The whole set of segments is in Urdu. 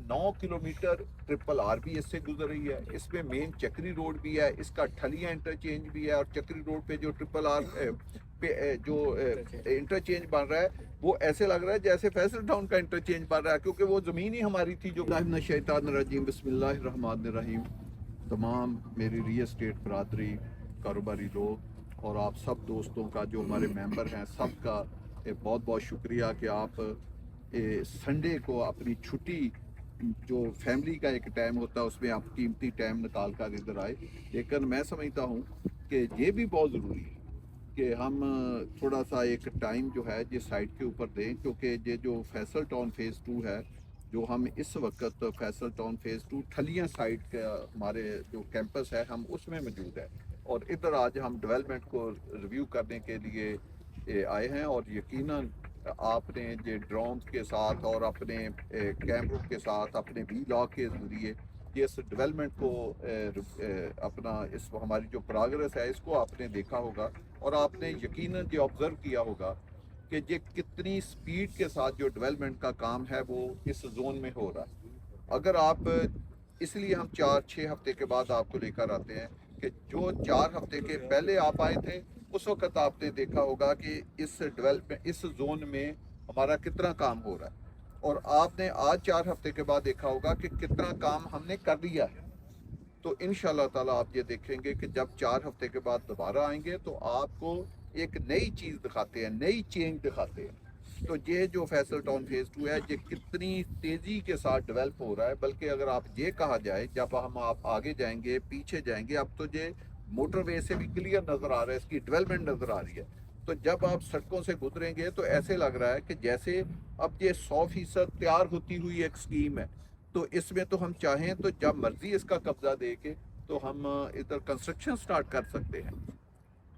9 کلومیٹر ٹرپل آر بھی اس سے گزر رہی ہے، اس میں مین چکری روڈ بھی ہے، اس کا ٹھلیاں انٹرچینج بھی ہے، اور چکری روڈ پہ جو ٹرپل آر پہ جو انٹرچینج بن رہا ہے وہ ایسے لگ رہا ہے جیسے فیصل ٹاؤن کا انٹرچینج بن رہا ہے، کیونکہ وہ زمین ہی ہماری تھی جو اللہ من الشیطان الرجیم بسم اللہ الرحمن الرحیم۔ تمام میری ریل اسٹیٹ برادری، کاروباری لوگ اور آپ سب دوستوں کا جو ہمارے ممبر ہیں سب کا بہت بہت شکریہ کہ آپ سنڈے کو اپنی چھٹی جو فیملی کا ایک ٹائم ہوتا ہے اس میں آپ قیمتی ٹائم نکال کر ادھر آئے، لیکن میں سمجھتا ہوں کہ یہ بھی بہت ضروری ہے کہ ہم تھوڑا سا ایک ٹائم جو ہے یہ سائٹ کے اوپر دیں، کیونکہ یہ جو فیصل ٹاؤن فیز 2 ہے جو ہم اس وقت فیصل ٹاؤن فیز 2 ٹھلیاں سائٹ کا ہمارے جو کیمپس ہے ہم اس میں موجود ہے، اور ادھر آج ہم ڈیولپمنٹ کو ریویو کرنے کے لیے آئے ہیں، اور یقیناً آپ نے یہ ڈرون کے ساتھ اور اپنے کیمروں کے ساتھ اپنے وی لاگ کے ذریعے اس ڈیولپمنٹ کو اپنا اس ہماری جو پروگرس ہے اس کو آپ نے دیکھا ہوگا، اور آپ نے یقیناً یہ آبزرو کیا ہوگا کہ یہ کتنی سپیڈ کے ساتھ جو ڈیولپمنٹ کا کام ہے وہ اس زون میں ہو رہا ہے۔ اگر آپ اس لیے ہم 4-6 ہفتے کے بعد آپ کو لے کر آتے ہیں کہ جو 4 ہفتے کے پہلے آپ آئے تھے اس وقت آپ نے دیکھا ہوگا کہ اس ڈیولپمنٹ اس زون میں ہمارا کتنا کام ہو رہا ہے، اور آپ نے آج 4 ہفتے کے بعد دیکھا ہوگا کہ کتنا کام ہم نے کر لیا ہے۔ تو انشاءاللہ تعالیٰ آپ یہ دیکھیں گے کہ جب 4 ہفتے کے بعد دوبارہ آئیں گے تو آپ کو ایک نئی چیز دکھاتے ہیں، نئی چینج دکھاتے ہیں۔ تو یہ جو فیصل ٹاؤن فیز 2 ہے یہ کتنی تیزی کے ساتھ ڈیولپ ہو رہا ہے، بلکہ اگر آپ یہ کہا جائے جب ہم آپ آگے جائیں گے پیچھے جائیں گے، اب تو یہ موٹر وے سے بھی کلیئر نظر آ رہا ہے، اس کی ڈیولپمنٹ نظر آ رہی ہے۔ تو جب آپ سڑکوں سے گزریں گے تو ایسے لگ رہا ہے کہ جیسے اب یہ 100% تیار ہوتی ہوئی ایک سکیم ہے، تو اس میں تو ہم چاہیں تو جب مرضی اس کا قبضہ دے کے تو ہم ادھر کنسٹرکشن سٹارٹ کر سکتے ہیں۔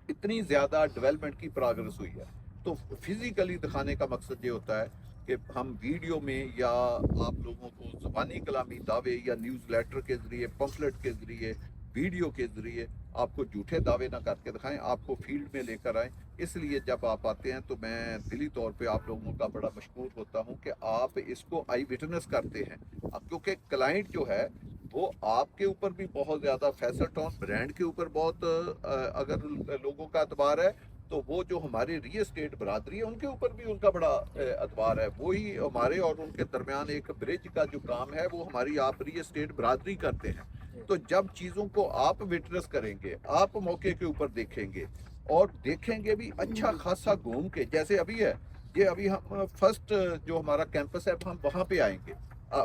اتنی زیادہ ڈیولپمنٹ کی پروگرس ہوئی ہے، تو فزیکلی دکھانے کا مقصد یہ ہوتا ہے کہ ہم ویڈیو میں یا آپ لوگوں کو زبانی کلامی دعوے یا نیوز لیٹر کے ذریعے، پمفلٹ کے ذریعے، ویڈیو کے ذریعے آپ کو جھوٹے دعوے نہ کر کے دکھائیں، آپ کو فیلڈ میں لے کر آئیں۔ اس لیے جب آپ آتے ہیں تو میں دلی طور پہ آپ لوگوں کا بڑا مشکور ہوتا ہوں کہ آپ اس کو آئی وٹنس کرتے ہیں، اب کیونکہ کلائنٹ جو ہے وہ آپ کے اوپر بھی بہت زیادہ فیصل ٹاؤن برانڈ کے اوپر بہت اگر لوگوں کا اعتبار ہے تو وہ جو ہمارے ریل اسٹیٹ برادری ہے ان کے اوپر بھی ان کا بڑا اعتبار ہے، وہی ہمارے اور ان کے درمیان ایک برج کا جو کام ہے وہ ہماری آپ ریل اسٹیٹ برادری کرتے ہیں۔ تو جب چیزوں کو آپ وٹنس کریں گے، آپ موقع کے اوپر دیکھیں گے اور دیکھیں گے بھی اچھا خاصا گھوم کے، جیسے ابھی ہے یہ ابھی ہم فرسٹ جو ہمارا کیمپس ہے ہم وہاں پہ آئیں گے،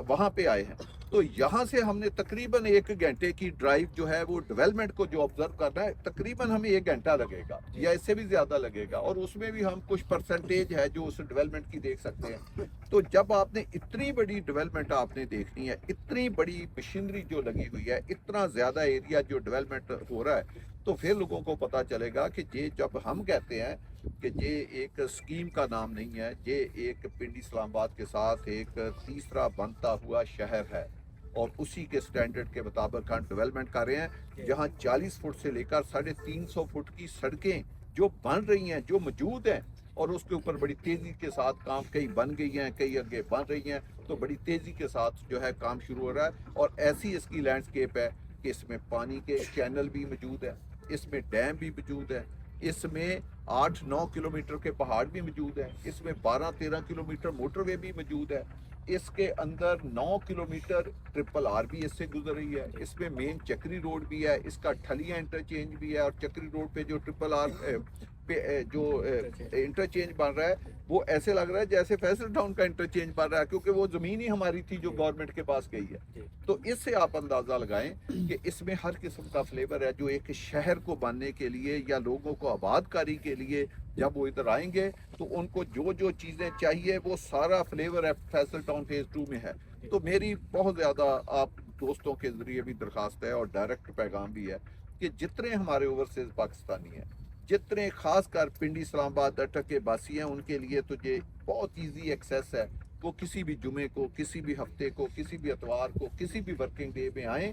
وہاں پہ آئے ہیں، تو یہاں سے ہم نے تقریباً 1 گھنٹے کی ڈرائیو جو ہے وہ ڈیولپمنٹ کو جو آبزرو کرنا ہے تقریباً ہمیں 1 گھنٹہ لگے گا یا اس سے بھی زیادہ لگے گا، اور اس میں بھی ہم کچھ پرسنٹیج ہے جو اس ڈیولپمنٹ کی دیکھ سکتے ہیں۔ تو جب آپ نے اتنی بڑی ڈیولپمنٹ آپ نے دیکھنی ہے، اتنی بڑی مشینری جو لگی ہوئی ہے، اتنا زیادہ ایریا جو ڈیولپمنٹ ہو رہا ہے، تو پھر لوگوں کو پتا چلے گا کہ یہ جب ہم کہتے ہیں کہ یہ ایک سکیم کا نام نہیں ہے، یہ ایک پنڈی اسلام آباد کے ساتھ ایک تیسرا بنتا ہوا شہر ہے، اور اسی کے سٹینڈرڈ کے مطابق ہم ڈیولپمنٹ کر رہے ہیں، جہاں 40 فٹ سے لے کر 350 فٹ کی سڑکیں جو بن رہی ہیں، جو موجود ہیں، اور اس کے اوپر بڑی تیزی کے ساتھ کام کئی بن گئی ہیں، کئی آگے بن رہی ہیں، تو بڑی تیزی کے ساتھ جو ہے کام شروع ہو رہا ہے، اور ایسی اس کی لینڈسکیپ ہے کہ اس میں پانی کے چینل بھی موجود ہے، اس میں ڈیم بھی موجود ہے، اس میں 8-9 کلومیٹر کے پہاڑ بھی موجود ہیں، اس میں 12-13 کلومیٹر موٹر وے بھی موجود ہے، اس کے اندر 9 کلومیٹر ٹرپل آر بھی اس سے گزر رہی ہے، اس میں مین چکری روڈ بھی ہے، اس کا ٹھلیاں انٹرچینج بھی ہے، اور چکری روڈ پہ جو ٹرپل آر پہ جو انٹرچینج بن رہا ہے وہ ایسے لگ رہا ہے جیسے فیصل ٹاؤن کا انٹرچینج بن رہا ہے، کیونکہ وہ زمین ہی ہماری تھی جو گورنمنٹ کے پاس گئی ہے۔ تو اس سے آپ اندازہ لگائیں کہ اس میں ہر قسم کا فلیور ہے جو ایک شہر کو بننے کے لیے یا لوگوں کو آباد کاری کے لیے جب وہ ادھر آئیں گے تو ان کو جو جو چیزیں چاہیے وہ سارا فلیور ہے فیصل ٹاؤن فیز 2 میں ہے۔ تو میری بہت زیادہ آپ دوستوں کے ذریعے بھی درخواست ہے اور ڈائریکٹ پیغام بھی ہے کہ جتنے ہمارے اوورسیز پاکستانی ہیں، جتنے خاص کر پنڈی اسلام آباد اٹک کے باسی ہیں، ان کے لیے تو یہ بہت ایزی ایکسیس ہے، وہ کسی بھی جمعے کو، کسی بھی ہفتے کو، کسی بھی اتوار کو، کسی بھی ورکنگ ڈے میں آئیں،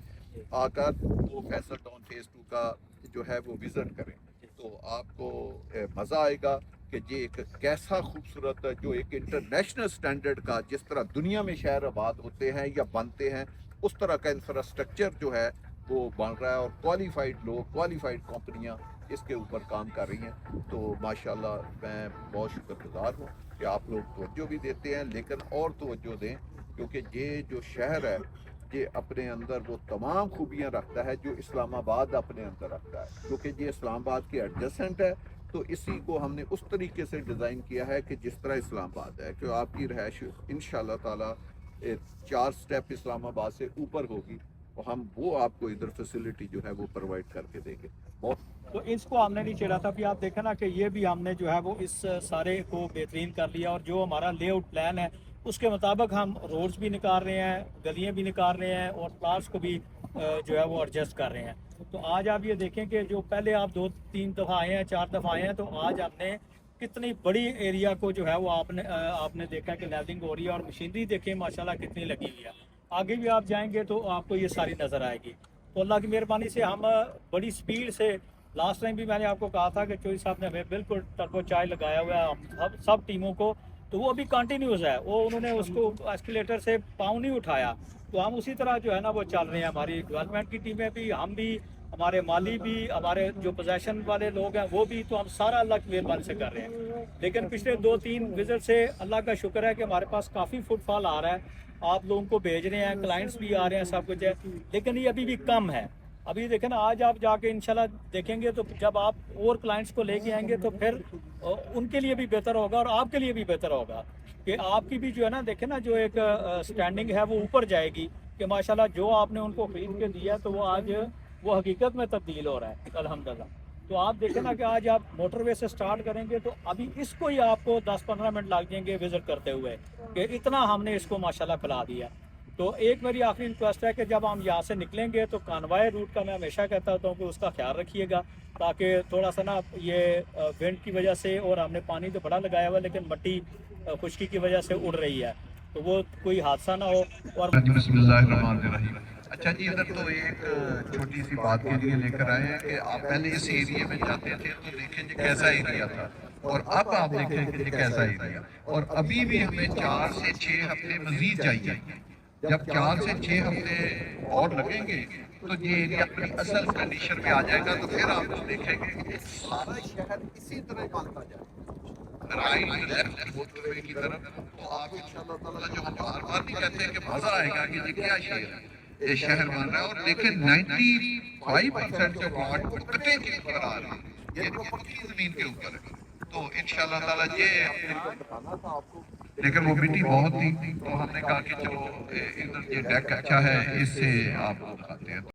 آ کر وہ فیصل ٹاؤن فیز 2 کا جو ہے وہ وزٹ کریں، تو آپ کو مزہ آئے گا کہ یہ ایک کیسا خوبصورت جو ایک انٹرنیشنل سٹینڈرڈ کا جس طرح دنیا میں شہر آباد ہوتے ہیں یا بنتے ہیں اس طرح کا انفراسٹرکچر جو ہے وہ بن رہا ہے، اور کوالیفائڈ لوگ، کوالیفائڈ کمپنیاں اس کے اوپر کام کر رہی ہیں۔ تو ماشاءاللہ میں بہت شکر گزار ہوں کہ آپ لوگ توجہ بھی دیتے ہیں، لیکن اور توجہ دیں، کیونکہ یہ جو شہر ہے یہ اپنے اندر وہ تمام خوبیاں رکھتا ہے جو اسلام آباد اپنے اندر رکھتا ہے، کیونکہ یہ اسلام آباد کے ایڈجسٹنٹ ہے۔ تو اسی کو ہم نے اس طریقے سے ڈیزائن کیا ہے کہ جس طرح اسلام آباد ہے، کہ آپ کی رہائش انشاءاللہ تعالی 4 سٹیپ اسلام آباد سے اوپر ہوگی، اور ہم وہ آپ کو ادھر فیسلٹی جو ہے وہ پرووائڈ کر کے دیں گے۔ تو اس کو ہم نے نہیں چھیڑا تھا، بھی آپ دیکھیں نا کہ یہ بھی ہم نے جو ہے وہ اس سارے کو بہترین کر لیا، اور جو ہمارا لے آؤٹ پلان ہے اس کے مطابق ہم روڈز بھی نکال رہے ہیں، گلیاں بھی نکال رہے ہیں، اور پلاٹس کو بھی جو ہے وہ ایڈجسٹ کر رہے ہیں۔ تو آج آپ یہ دیکھیں کہ جو پہلے آپ 2-3 دفعہ آئے ہیں، 4 دفعہ آئے ہیں، تو آج ہم نے کتنی بڑی ایریا کو جو ہے وہ آپ نے دیکھا کہ لیولنگ ہو رہی ہے، اور مشینری دیکھیں ماشاءاللہ کتنی لگی ہوئی ہے۔ آگے بھی آپ جائیں گے تو آپ کو یہ ساری نظر آئے گی۔ تو اللہ کی مہربانی سے ہم بڑی سپیڈ سے، لاسٹ ٹائم بھی میں نے آپ کو کہا تھا کہ چوہی صاحب نے ہمیں بالکل ٹربو چائے لگایا ہوا ہے ہم سب ٹیموں کو، تو وہ ابھی کنٹینیوس ہے، وہ انہوں نے اس کو ایسکیلیٹر سے پاؤں نہیں اٹھایا، تو ہم اسی طرح جو ہے نا وہ چل رہے ہیں، ہماری ڈیولپمنٹ کی ٹیمیں بھی، ہم بھی، ہمارے مالی بھی، ہمارے جو پوزیشن والے لوگ ہیں وہ بھی، تو ہم سارا اللہ کی مہربانی سے کر رہے ہیں۔ لیکن پچھلے 2-3 وزٹ سے اللہ کا شکر ہے کہ ہمارے پاس کافی فٹ فال آ رہا ہے، آپ لوگوں کو بھیج رہے ہیں، کلائنٹس بھی آ رہے ہیں، سب کچھ ہے، لیکن یہ ابھی بھی کم ہے۔ ابھی دیکھیں نا، آج آپ جا کے انشاءاللہ دیکھیں گے تو جب آپ اور کلائنٹس کو لے کے آئیں گے تو پھر ان کے لیے بھی بہتر ہوگا اور آپ کے لیے بھی بہتر ہوگا، کہ آپ کی بھی جو ہے نا، دیکھیں نا، جو ایک سٹینڈنگ ہے وہ اوپر جائے گی، کہ ماشاءاللہ جو آپ نے ان کو خرید کے دیا تو وہ آج وہ حقیقت میں تبدیل ہو رہا ہے الحمدللہ۔ تو آپ دیکھیں نا کہ آج آپ موٹر وے سے سٹارٹ کریں گے تو ابھی اس کو ہی آپ کو 10-15 منٹ لگ جائیں گے وزٹ کرتے ہوئے، کہ اتنا ہم نے اس کو ماشاءاللہ پھیلا دیا۔ تو ایک میری آخری ریکویسٹ ہے کہ جب ہم یہاں سے نکلیں گے تو کانوائے روٹ کا میں ہمیشہ کہتا ہوتا ہوں کہ اس کا خیال رکھیے گا، تاکہ تھوڑا سا نا یہ ونڈ کی وجہ سے، اور ہم نے پانی تو بڑا لگایا ہوا لیکن مٹی خشکی کی وجہ سے اڑ رہی ہے، تو وہ کوئی حادثہ نہ ہو۔ اور بسم اللہ الرحمن الرحیم۔ اچھا جی، ادھر تو ایک چھوٹی سی بات کے لیے لے کر آئے ہیں کہ آپ پہلے اس ایریے میں جاتے تھے تو دیکھیں جی کیسا ایریا تھا، اور اب آپ دیکھیں کہ جی کیسا ایریا، اور ابھی بھی ہمیں 4 سے 6 ہفتے مزید چاہیے۔ جب 4 سے 6 ہفتے اور لگیں گے تو یہ ایریا اپنی اصل کنڈیشن میں آ جائے گا، تو پھر آپ دیکھیں گے کہ سارا شہر اسی طرح بنتا جائے رائٹ لیفٹ ہوتے ہوئے کی طرف، تو آپ انشاءاللہ تعالیٰ، جو ہم بار بار نہیں کہتے ہیں کہ مزہ آئے گا کہ یہ کیا شہر ہے، یہ شہر بن رہا ہے، اور لیکن 95% سے پلاٹ پتے کے اوپر آ رہے ہیں، یعنی وہ پکی زمین کے اوپر ہے۔ تو انشاءاللہ تعالیٰ یہ، بتانا تھا آپ کو، لیکن وہ مٹی بہت تھی، تو ہم نے کہا کہ چلو ادھر یہ ڈیک اچھا ہے، اس سے آپ کو دکھاتے ہیں۔